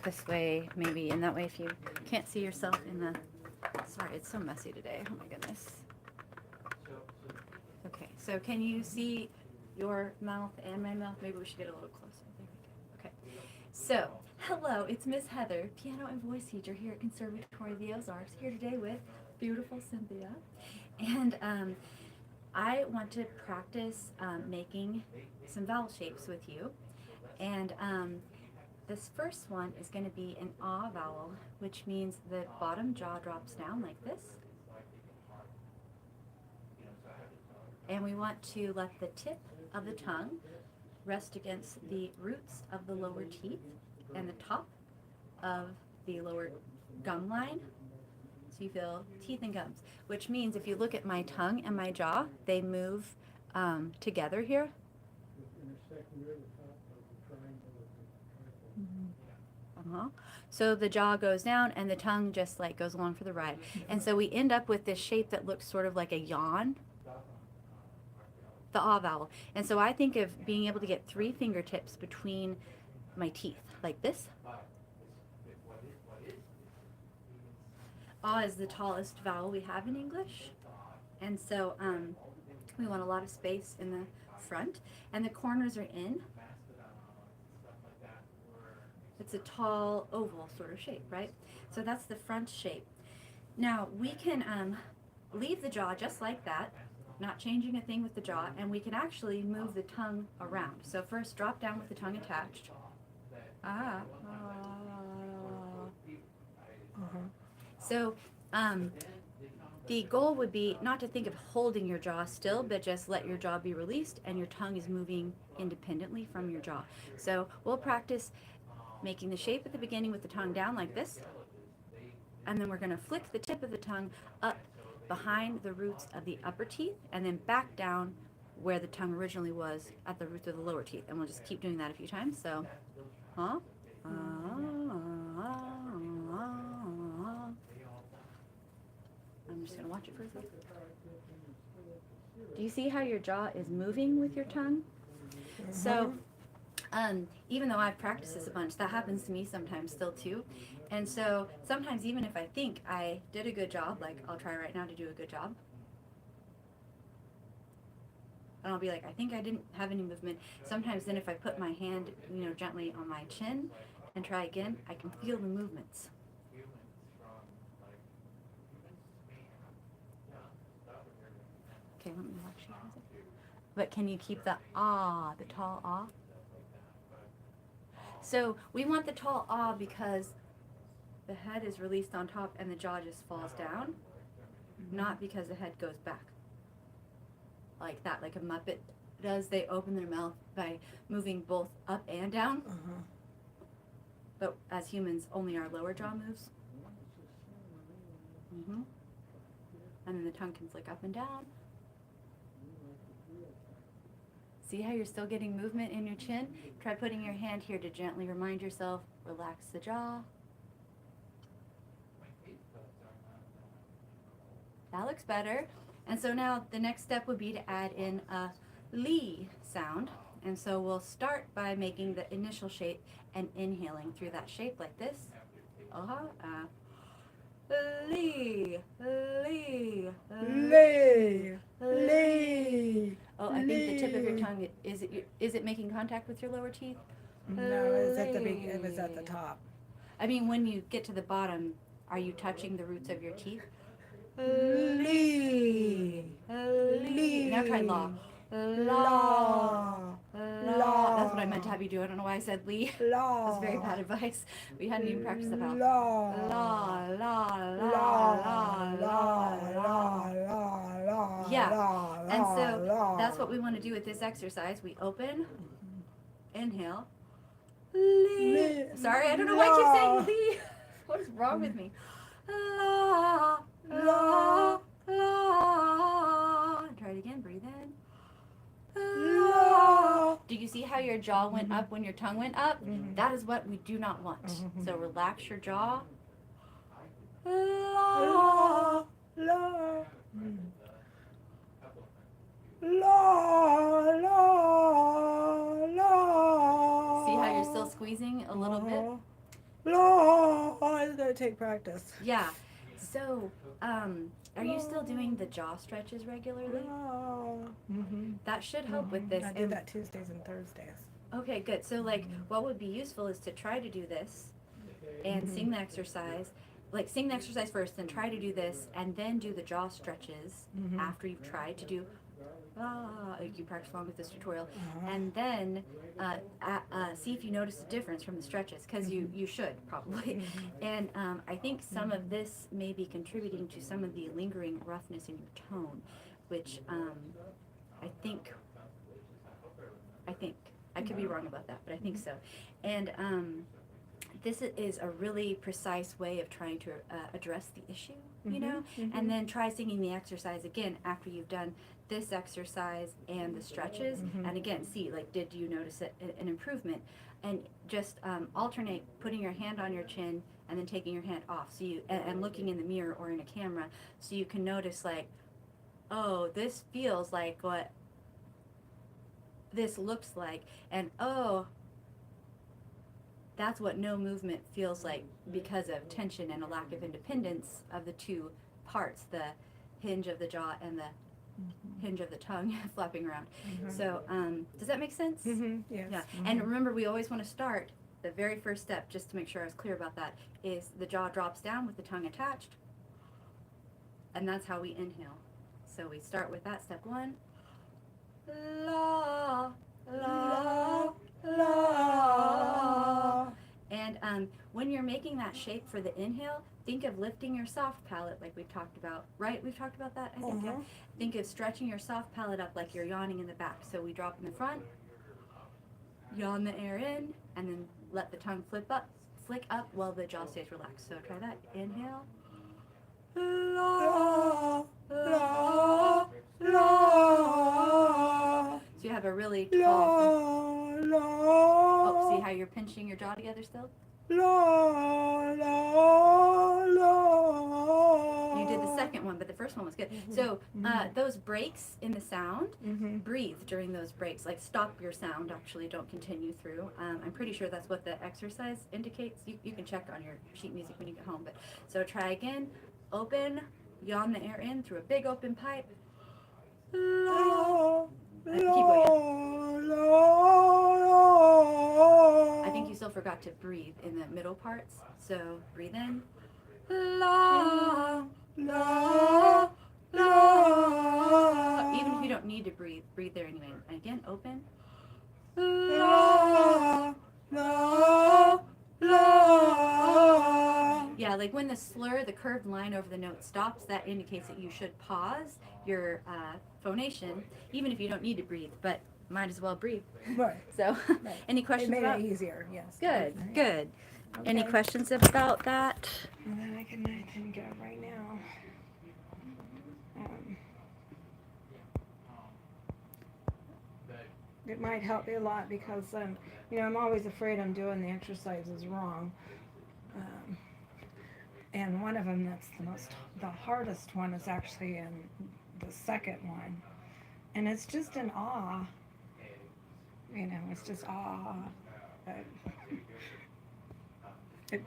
this way, maybe, and that way if you can't see yourself in the, sorry, it's so messy today. Oh my goodness. Okay, so can you see your mouth and my mouth? Maybe we should get a little closer. There we go. Okay. So, hello, it's Miss Heather, piano and voice teacher here at Conservatory of the Ozarks, here today with beautiful Cynthia. And I want to practice making some vowel shapes with you. And this first one is going to be an ah vowel, which means the bottom jaw drops down like this. And we want to let the tip of the tongue rest against the roots of the lower teeth and the top of the lower gum line. So you feel teeth and gums, which means if you look at my tongue and my jaw, they move together here. So the jaw goes down and the tongue just like goes along for the ride. And so we end up with this shape that looks sort of like a yawn, the ah vowel. And so I think of being able to get 3 fingertips between my teeth, like this. Ah is the tallest vowel we have in English. And so we want a lot of space in the front. And the corners are in. It's a tall oval sort of shape, right? So that's the front shape. Now we can leave the jaw just like that, not changing a thing with the jaw, and we can actually move the tongue around. So first drop down with the tongue attached. Ah. So the goal would be not to think of holding your jaw still, but just let your jaw be released and your tongue is moving independently from your jaw. So we'll practice making the shape at the beginning with the tongue down like this, and then we're going to flick the tip of the tongue up behind the roots of the upper teeth and then back down where the tongue originally was at the roots of the lower teeth, and we'll just keep doing that a few times. So I'm just going to watch it for a second. Do you see how your jaw is moving with your tongue? So even though I've practiced this a bunch, that happens to me sometimes still too. And so sometimes even if I think I did a good job, like I'll try right now to do a good job, and I'll be like, I think I didn't have any movement. Sometimes then if I put my hand, gently on my chin and try again, I can feel the movements. Okay, let me watch you. But can you keep the ah, the tall ah? So we want the tall ah because the head is released on top and the jaw just falls down, not because the head goes back. Like that, like a Muppet does. They open their mouth by moving both up and down. But as humans, only our lower jaw moves. And then the tongue can flick up and down. See how you're still getting movement in your chin? Try putting your hand here to gently remind yourself, relax the jaw. That looks better. And so now the next step would be to add in a li sound. And so we'll start by making the initial shape and inhaling through that shape like this. Li, li, li, li. Oh, I think the tip of your tongue, is it making contact with your lower teeth? No, it was at the top. I mean, when you get to the bottom, are you touching the roots of your teeth? Li, li. Now try la. La. La. That's what I meant to have you do. I don't know why I said Lee. La. That's very bad advice. We hadn't even practiced the vowel. La. La, la, la, La. La. La. La. Yeah. And so that's what we want to do with this exercise. We open, inhale. Lee. Sorry, I don't know why I keep saying Lee. What is wrong with me? La, la, la. Try it again. Breathe in. La. Do you see how your jaw went up when your tongue went up? That is what we do not want. So relax your jaw. La. La. La. La. La. See how you're still squeezing a little bit? la. It's gonna take practice. Yeah. So, are you still doing the jaw stretches regularly? La. Mm-hmm. That should help with this. I do that Tuesdays and Thursdays. Okay, good. So, like, what would be useful is to try to do this and sing the exercise. Like, sing the exercise first, then try to do this, and then do the jaw stretches after you've tried to do. You practice along with this tutorial, and then see if you notice a difference from the stretches, because you should probably. And I think some of this may be contributing to some of the lingering roughness in your tone, which I think I could be wrong about that, but I think so. And this is a really precise way of trying to address the issue, you know? And then try singing the exercise again after you've done this exercise and the stretches. And again, see, like, did you notice an improvement? And just alternate putting your hand on your chin and then taking your hand off, so you and looking in the mirror or in a camera, so you can notice, like, oh, this feels like what this looks like, and oh, that's what no movement feels like because of tension and a lack of independence of the two parts, the hinge of the jaw and the hinge of the tongue flapping around. So does that make sense? Yes. Yeah. And remember, we always want to start, the very first step, just to make sure I was clear about that, is the jaw drops down with the tongue attached, and that's how we inhale. So we start with that, step one. La, la, la. And when you're making that shape for the inhale, think of lifting your soft palate, like we've talked about, right? We've talked about that, I think. Yeah. Think of stretching your soft palate up like you're yawning in the back. So we drop in the front, yawn the air in, and then let the tongue flick up while the jaw stays relaxed. So try that. Inhale. La, la, la. So you have a really tall. Oh, see how you're pinching your jaw together still? La, la, la. You did the second one, but the first one was good. So those breaks in the sound, breathe during those breaks. Like, stop your sound, actually. Don't continue through. I'm pretty sure that's what the exercise indicates. You can check on your sheet music when you get home. But so try again. Open, yawn the air in through a big open pipe. La, keep going. I think you still forgot to breathe in the middle parts. So breathe in. La, la, la. Even if you don't need to breathe there anyway. And again, open. La, la, la. Yeah, like when the slur, the curved line over the note stops, that indicates that you should pause your phonation, even if you don't need to breathe, but might as well breathe. Right. So, any questions It made about it easier, yes. Good, definitely. good. Any Okay. questions about that? And then I can think of right now. It might help me a lot because, I'm always afraid I'm doing the exercises wrong. And one of them that's the hardest one is actually in the second one. And it's just an ah. It's just ah. It